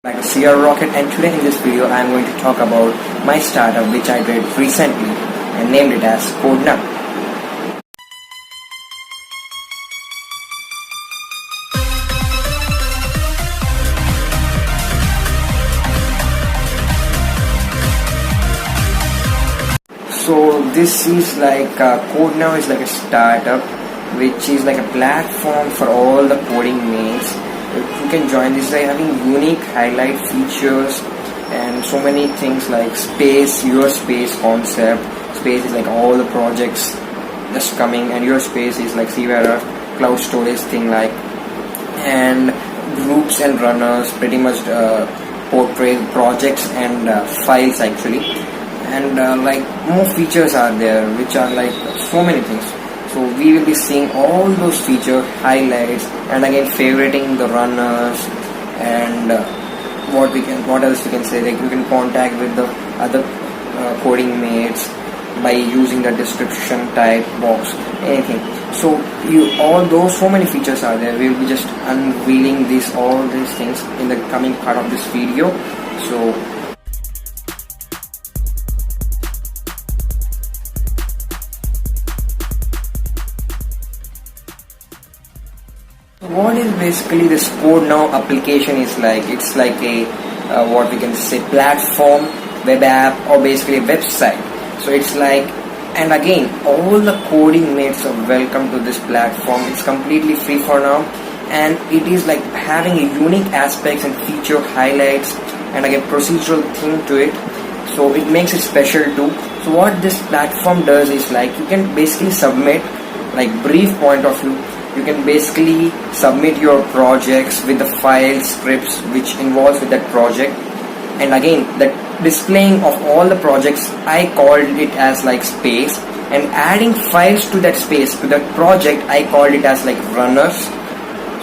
Like Sierra Rocket, and today in this video I am going to talk about my startup which I did recently and named it as CodeNow. So this is like CodeNow is like a startup which is like a platform for all the coding mates. You can join this by having unique highlight features and so many things like space, your space concept. Space is like all the projects just coming, and your space is like Sierra cloud storage thing like, and groups and runners pretty much portray projects and files actually, and like more features are there which are like so many things. So we will be seeing all those feature highlights, and again favoriting the runners, and what else we can say, like you can contact with the other coding mates by using the description type box, anything. So all those so many features are there. We will be just unveiling all these things in the coming part of this video. So what is basically this CodeNow application is like? It's like a what we can say platform, web app, or basically a website. So it's like, and again all the coding mates are welcome to this platform. It's completely free for now, and it is like having a unique aspects and feature highlights, and again procedural thing to it. So it makes it special too. So what this platform does is like you can basically submit, like brief point of view, you can basically submit your projects with the files, scripts which involves with that project, and again the displaying of all the projects, I called it as like space, and adding files to that space, to that project, I called it as like runners.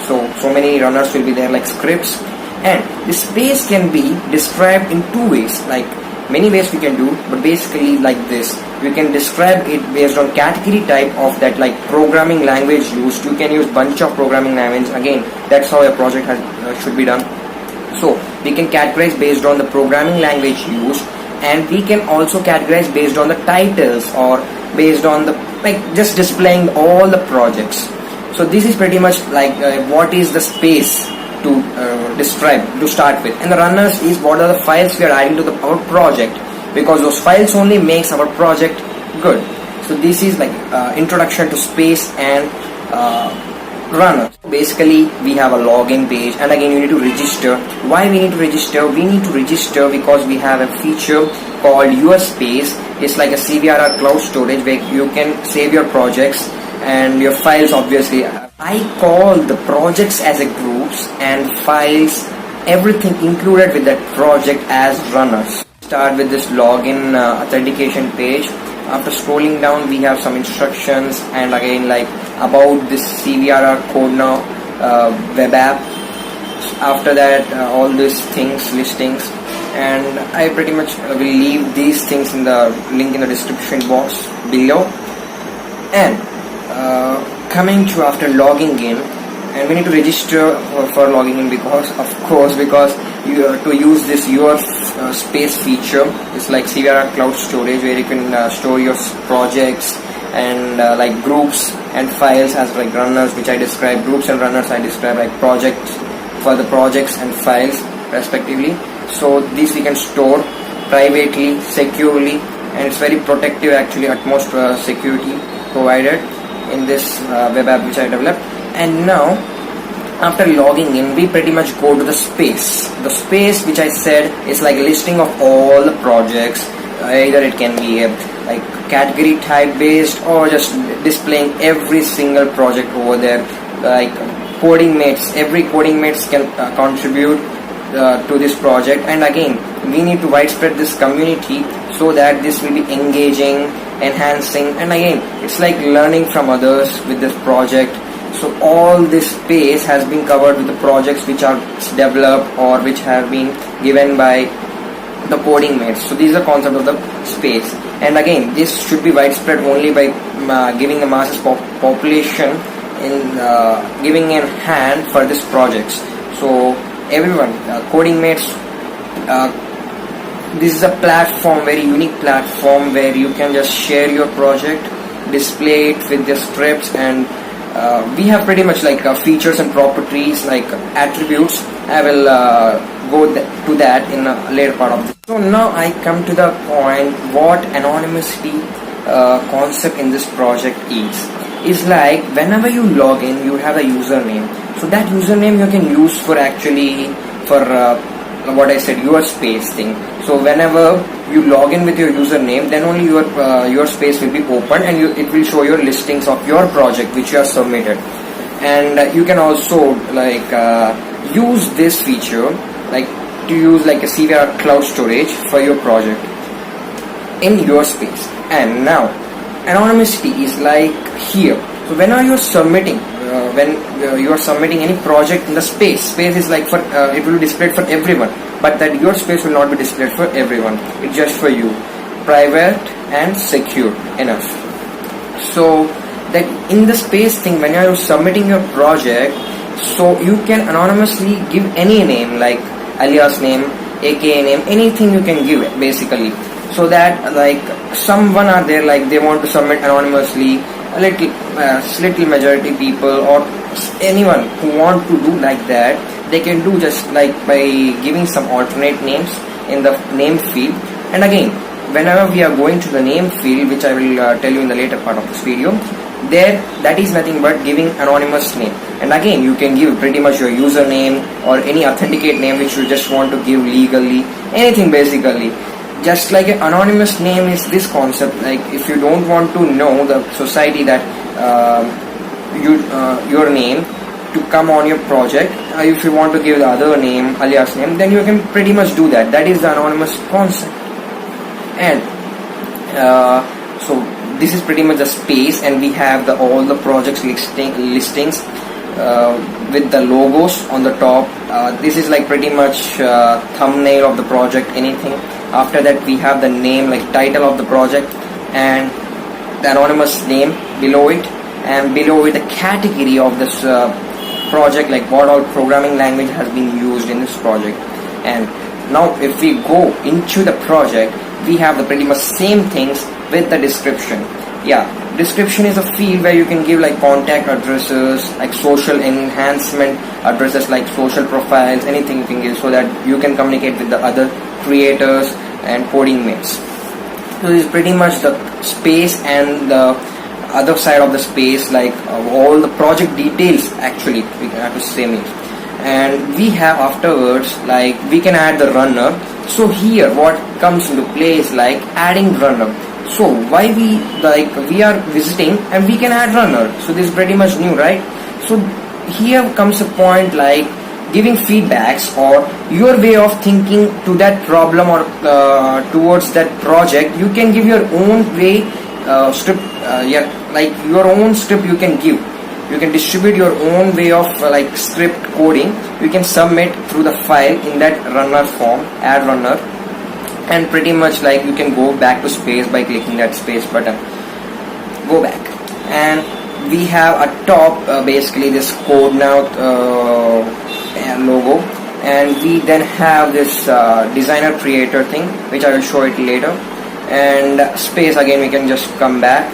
So many runners will be there like scripts, and the space can be described in two ways, like many ways we can do, but basically like this. You can describe it based on category type of that, like programming language used. You can use bunch of programming language. Again, that's how a project should be done. So we can categorize based on the programming language used, and we can also categorize based on the titles or based on the like just displaying all the projects. So this is pretty much like what is the space to describe to start with, and the runners is what are the files we are adding to our project, because those files only makes our project good. So this is like introduction to space and runners. Basically we have a login page, and again you need to register. Why we need to register? We need to register because we have a feature called your space. It's like a CVRR cloud storage where you can save your projects and your files. Obviously I call the projects as a groups, and files, everything included with that project as runners. Start with this login authentication page. After scrolling down we have some instructions, and again like about this CVRR CodeNow web app. After that all these things, listings, and I pretty much will leave these things in the link in the description box below. And coming to after logging in, and we need to register for logging in, because you to use this your space feature. It's like CVRR cloud storage where you can store your projects and like groups and files as like runners, which I describe. Groups and runners I describe like projects for the projects and files respectively. So these we can store privately, securely, and it's very protective actually, utmost security provided in this web app which I developed. And now after logging in we pretty much go to the space. The space which I said is like a listing of all the projects. Either it can be like category type based, or just displaying every single project over there, like coding mates. Every coding mates can contribute to this project, and again we need to widespread this community so that this will be engaging, enhancing, and again it's like learning from others with this project. So all this space has been covered with the projects which are developed or which have been given by the coding mates. So this is the concept of the space, and again this should be widespread only by giving the masses population in giving a hand for this projects. So everyone, coding mates. This is a platform, very unique platform where you can just share your project, display it with the scripts, and we have pretty much like features and properties like attributes. I will go to that in a later part of this. So now I come to the point what anonymity concept in this project is like whenever you log in you have a username, so that username you can use for actually for what I said, your space thing. So whenever you log in with your username, then only your space will be open, and it will show your listings of your project which you have submitted. And you can also like use this feature like to use like a CVR cloud storage for your project in your space. And now anonymity is like here. So whenever you're submitting you are submitting any project in the space is like for it will be displayed for everyone, but that your space will not be displayed for everyone. It's just for you, private and secure enough. So that in the space thing, when you are submitting your project, so you can anonymously give any name like alias name, aka name, anything you can give it basically, so that like someone are there like they want to submit anonymously, a little majority people or anyone who want to do like that, they can do just like by giving some alternate names in the name field. And again, whenever we are going to the name field, which I will tell you in the later part of this video, there that is nothing but giving anonymous name. And again, you can give pretty much your username or any authenticate name which you just want to give legally, anything basically. Just like an anonymous name is this concept, like if you don't want to know the society that your name to come on your project, if you want to give the other name, alias name, then you can pretty much do that. That is the anonymous concept. And so this is pretty much the space, and we have all the projects listings with the logos on the top. This is like pretty much thumbnail of the project, anything. After that we have the name, like title of the project, and the anonymous name below it, and below it the category of this project, like what all programming language has been used in this project. And now if we go into the project, we have the pretty much same things with the description. Yeah, description is a field where you can give like contact addresses, like social enhancement addresses, like social profiles, anything you can give, so that you can communicate with the other creators and coding mates. So this is pretty much the space, and the other side of the space, like all the project details actually we can have to say it. And we have afterwards like we can add the runner. So here what comes into play is like adding runner. So why we are visiting and we can add runner, so this is pretty much new, right? So here comes a point like giving feedbacks or your way of thinking to that problem or towards that project. You can give your own way script, like your own script you can give. You can distribute your own way of like script coding. You can submit through the file in that runner form, add runner, and pretty much like you can go back to space by clicking that space button. Go back, and we have a top basically this code now logo, and we then have this designer creator thing which I will show it later. And space, again we can just come back,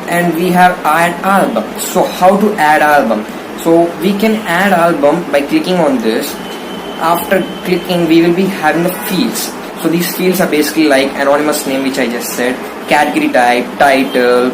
and we have add album. So how to add album? So we can add album by clicking on this. After clicking, we will be having the fields. So these fields are basically like anonymous name, which I just said, category type, title,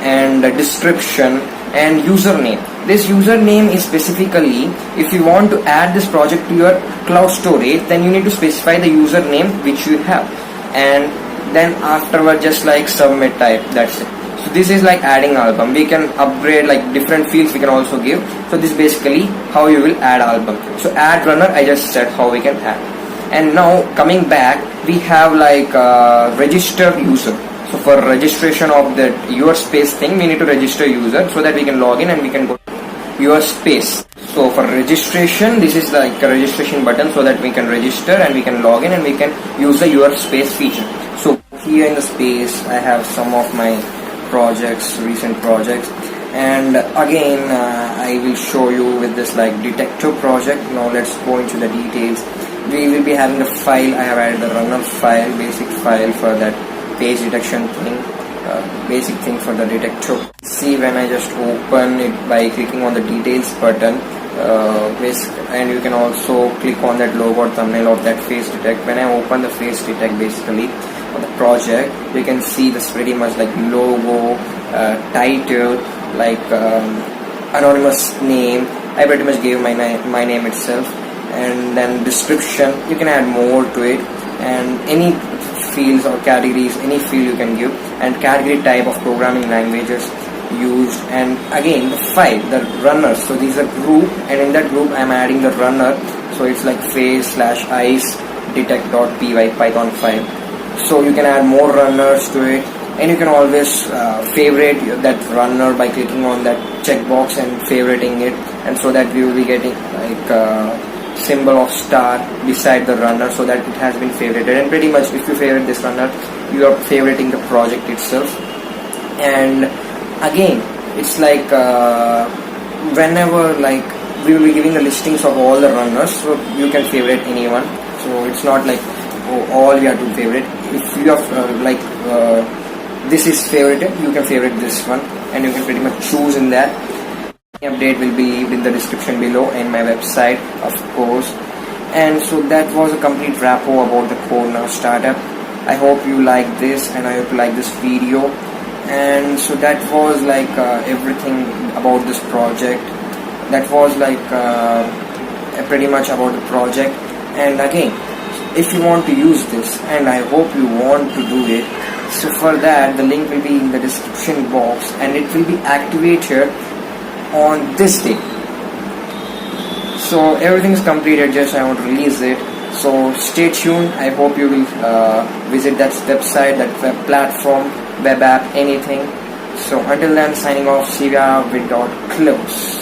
and description, and username. This username is specifically if you want to add this project to your cloud storage, then you need to specify the username which you have, and then afterward just like submit type. That's it. So this is like adding album. We can upgrade like different fields we can also give. So this is basically how you will add album. So add runner, I just said how we can add. And now coming back, we have like register user. So for registration of that your space thing, we need to register user so that we can log in and we can go to your space. So for registration, this is like a registration button so that we can register and we can log in and we can use the your space feature. So here in the space, I have some of my projects, recent projects, And again I will show you with this like detector project. Now let's go into the details. We will be having a file. I have added the runner file, basic file for that page detection thing, basic thing for the detector. See, when I just open it by clicking on the details button, and you can also click on that logo or thumbnail of that face detect. When I open the face detect basically of the project, you can see this pretty much like logo, title, like anonymous name. I pretty much gave my name itself, and then description. You can add more to it, and any fields or categories, any field you can give, and category type of programming languages used, and again the file, the runner. So these are group, and in that group I'm adding the runner. So it's like face/ice detect.py Python file. So you can add more runners to it, and you can always favorite that runner by clicking on that checkbox and favoriting it, and so that we will be getting like symbol of star beside the runner, so that it has been favorited. And pretty much if you favorite this runner, you are favoriting the project itself. And again, it's like whenever like we will be giving the listings of all the runners, so you can favorite anyone. So it's not like all you have to favorite. If you have this is favorited, you can favorite this one, and you can pretty much choose in that. Update will be in the description below, and my website of course. And so that was a complete wrap about the CodeNow startup. I hope you like this, and I hope you like this video. And so that was like everything about this project. That was like pretty much about the project. And again, if you want to use this, and I hope you want to do it, so for that the link will be in the description box, and it will be activated on this day. So everything is completed, just I want to release it. So stay tuned. I hope you will visit that website, that web platform, web app, anything. So until then, signing off, Sivya with .close.